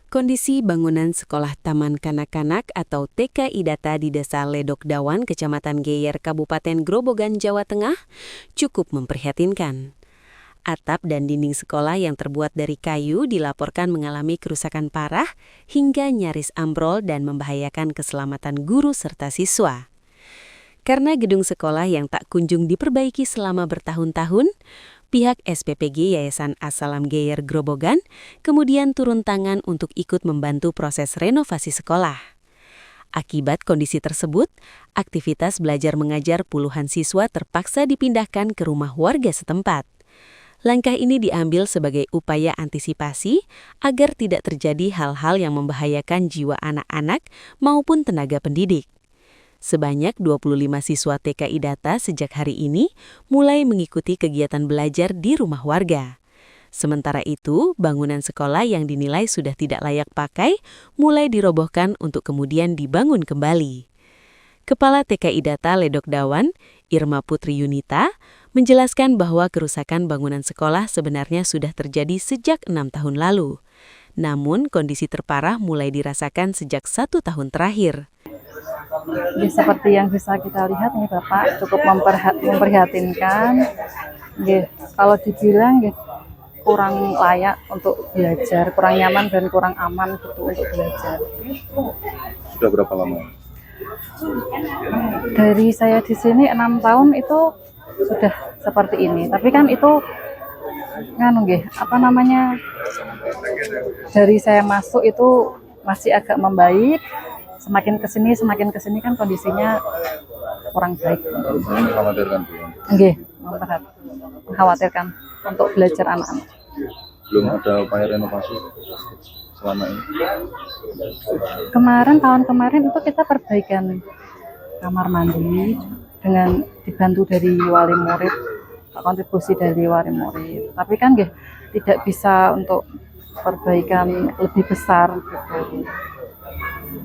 Kondisi bangunan Sekolah Taman Kanak-Kanak atau TK Idata di Desa Ledok Dawan, Kecamatan Geyer, Kabupaten Grobogan, Jawa Tengah, cukup memprihatinkan. Atap dan dinding sekolah yang terbuat dari kayu dilaporkan mengalami kerusakan parah hingga nyaris ambrol dan membahayakan keselamatan guru serta siswa. Karena gedung sekolah yang tak kunjung diperbaiki selama bertahun-tahun, pihak SPPG Yayasan As-Salam Geyer Grobogan kemudian turun tangan untuk ikut membantu proses renovasi sekolah. Akibat kondisi tersebut, aktivitas belajar mengajar puluhan siswa terpaksa dipindahkan ke rumah warga setempat. Langkah ini diambil sebagai upaya antisipasi agar tidak terjadi hal-hal yang membahayakan jiwa anak-anak maupun tenaga pendidik. Sebanyak 25 siswa TK Idata sejak hari ini mulai mengikuti kegiatan belajar di rumah warga. Sementara itu, bangunan sekolah yang dinilai sudah tidak layak pakai mulai dirobohkan untuk kemudian dibangun kembali. Kepala TK Idata Ledok Dawan, Irma Putri Yunita, menjelaskan bahwa kerusakan bangunan sekolah sebenarnya sudah terjadi sejak 6 tahun lalu. Namun, kondisi terparah mulai dirasakan sejak 1 tahun terakhir. Ya, seperti yang bisa kita lihat nih Bapak, cukup memprihatinkan. Ya, kalau dibilang ya, kurang layak untuk belajar, kurang nyaman dan kurang aman gitu untuk belajar. Sudah berapa lama? Dari saya di sini 6 tahun itu sudah seperti ini. Tapi kan itu dari saya masuk itu masih agak membaik. Semakin kesini kan kondisinya kurang baik. Mengkhawatirkan Mengkhawatirkan untuk belajar anak-anak. belum ada upaya renovasi selama ini. Tahun kemarin itu kita perbaikan kamar mandi dengan dibantu dari wali murid, kontribusi dari wali murid. Tapi kan tidak bisa untuk perbaikan lebih besar gitu.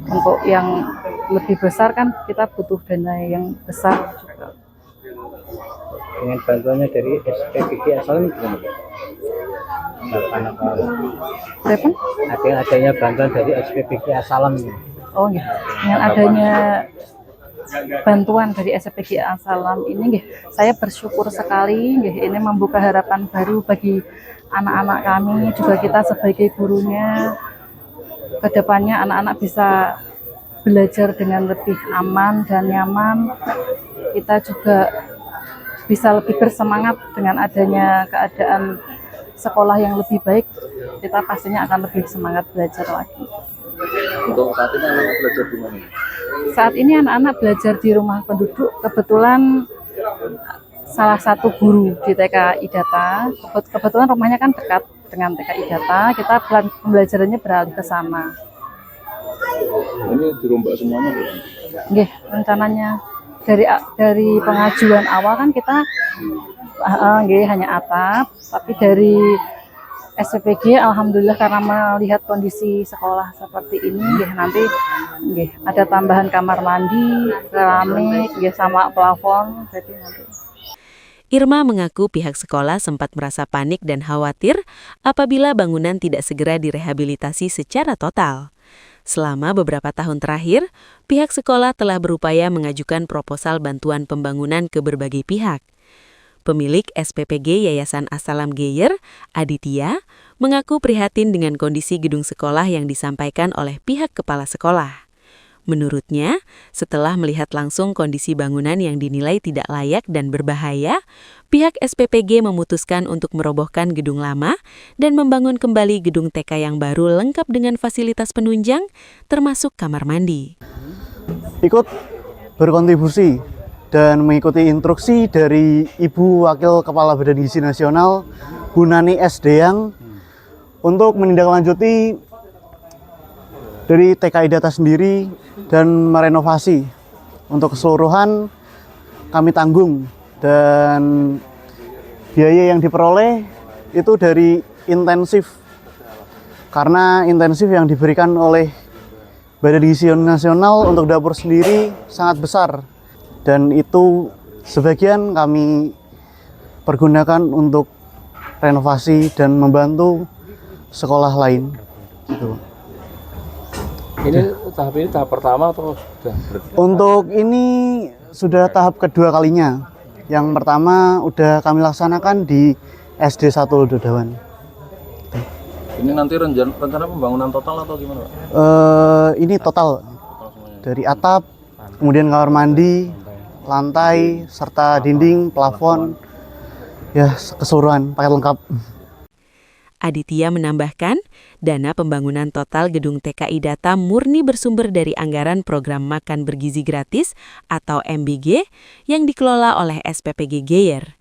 Untuk yang lebih besar kan kita butuh dana yang besar juga. Dengan bantuannya dari SPPG As-Salam gimana? Adanya bantuan dari SPPG As-Salam. Oh ya, dengan adanya bantuan dari SPPG As-Salam ini saya bersyukur sekali. Ini membuka harapan baru bagi anak-anak kami, juga kita sebagai gurunya. Kedepannya anak-anak bisa belajar dengan lebih aman dan nyaman. Kita juga bisa lebih bersemangat dengan adanya keadaan sekolah yang lebih baik. Kita pastinya akan lebih semangat belajar lagi. Untuk saat ini anak-anak belajar di mana? Saat ini anak-anak belajar di rumah penduduk. Kebetulan salah satu guru di TK Idata, kebetulan rumahnya kan dekat dengan TK Idata, kita pembelajarannya beralih ke sana. Ini dirombak semuanya bukan? Rencananya dari pengajuan awal kan kita hanya atap, tapi dari SPPG alhamdulillah karena melihat kondisi sekolah seperti ini nanti ada tambahan kamar mandi, keramik, sama plafon. Jadi nanti Irma mengaku pihak sekolah sempat merasa panik dan khawatir apabila bangunan tidak segera direhabilitasi secara total. Selama beberapa tahun terakhir, pihak sekolah telah berupaya mengajukan proposal bantuan pembangunan ke berbagai pihak. Pemilik SPPG Yayasan As-Salam Geyer, Aditya, mengaku prihatin dengan kondisi gedung sekolah yang disampaikan oleh pihak kepala sekolah. Menurutnya, setelah melihat langsung kondisi bangunan yang dinilai tidak layak dan berbahaya, pihak SPPG memutuskan untuk merobohkan gedung lama dan membangun kembali gedung TK yang baru lengkap dengan fasilitas penunjang, termasuk kamar mandi. Ikut berkontribusi dan mengikuti instruksi dari Ibu Wakil Kepala Badan Gizi Nasional, Bu Nani S. Deyang, untuk menindaklanjuti dari TK Idata sendiri dan merenovasi. Untuk keseluruhan kami tanggung dan biaya yang diperoleh itu dari intensif. Karena intensif yang diberikan oleh Badan Gizi Nasional untuk dapur sendiri sangat besar. Dan itu sebagian kami pergunakan untuk renovasi dan membantu sekolah lain. Gitu. ini tahap pertama atau sudah? Untuk ini sudah tahap kedua kalinya. Yang pertama udah kami laksanakan di SD 1 Ledodawan. Ini nanti rencana pembangunan total atau gimana, Pak? Ini total dari atap, kemudian kamar mandi, lantai, serta dinding, plafon, ya keseluruhan paket lengkap. Aditya menambahkan, dana pembangunan total gedung TKI Data murni bersumber dari anggaran program makan bergizi gratis atau MBG yang dikelola oleh SPPG Geyer.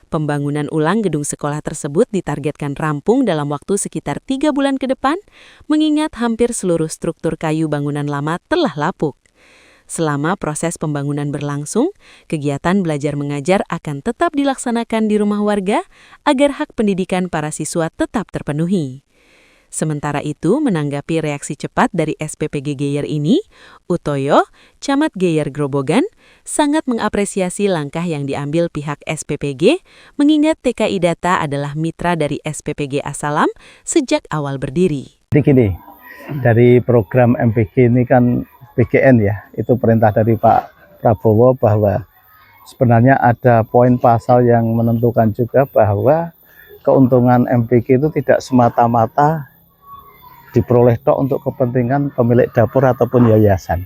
Pembangunan ulang gedung sekolah tersebut ditargetkan rampung dalam waktu sekitar 3 bulan ke depan, mengingat hampir seluruh struktur kayu bangunan lama telah lapuk. Selama proses pembangunan berlangsung, kegiatan belajar mengajar akan tetap dilaksanakan di rumah warga agar hak pendidikan para siswa tetap terpenuhi. Sementara itu, menanggapi reaksi cepat dari SPPG Geyer ini, Utoyo, Camat Geyer Grobogan, sangat mengapresiasi langkah yang diambil pihak SPPG, mengingat TKI Data adalah mitra dari SPPG Asalam sejak awal berdiri. Jadi gini, dari program MPG ini kan PGN ya, itu perintah dari Pak Prabowo bahwa sebenarnya ada poin pasal yang menentukan juga bahwa keuntungan MPG itu tidak semata-mata diperoleh tok untuk kepentingan pemilik dapur ataupun yayasan.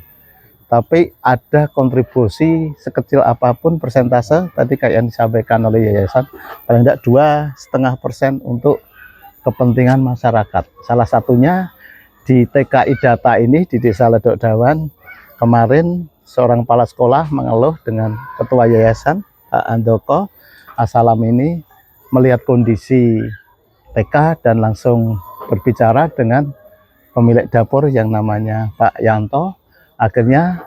Tapi ada kontribusi sekecil apapun persentase, tadi kayak yang disampaikan oleh yayasan, paling tidak 2,5% untuk kepentingan masyarakat. Salah satunya di TKI Data ini di Desa Ledodawan, kemarin seorang kepala sekolah mengeluh dengan ketua yayasan Pak Andoko Asalam ini melihat kondisi TK dan langsung berbicara dengan pemilik dapur yang namanya Pak Yanto. Akhirnya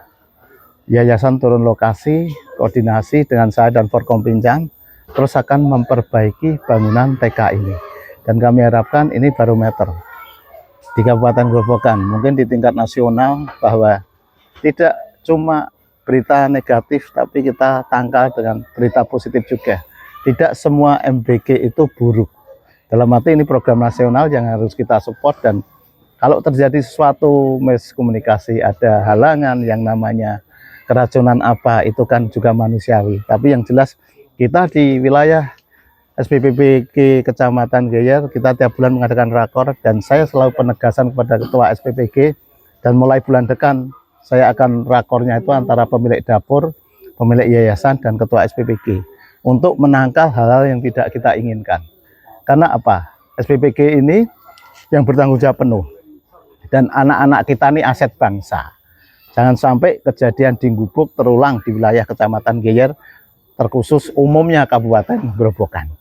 yayasan turun lokasi, koordinasi dengan saya dan Forkompinjang, terus akan memperbaiki bangunan TK ini. Dan kami harapkan ini barometer di Kabupaten Grobogan, mungkin di tingkat nasional, bahwa tidak cuma berita negatif, tapi kita tangkal dengan berita positif juga. Tidak semua MBG itu buruk. Dalam arti ini program nasional yang harus kita support, dan kalau terjadi sesuatu miskomunikasi, ada halangan yang namanya keracunan apa, itu kan juga manusiawi. Tapi yang jelas kita di wilayah SPPG Kecamatan Geyer, kita tiap bulan mengadakan rakor, dan saya selalu penegasan kepada ketua SPPG, dan mulai bulan depan saya akan rakornya itu antara pemilik dapur, pemilik yayasan, dan ketua SPPG untuk menangkal hal-hal yang tidak kita inginkan. Karena apa? SPPG ini yang bertanggung jawab penuh, dan anak-anak kita ini aset bangsa. Jangan sampai kejadian di Gubuk terulang di wilayah Kecamatan Geyer, terkhusus umumnya Kabupaten Grobogan.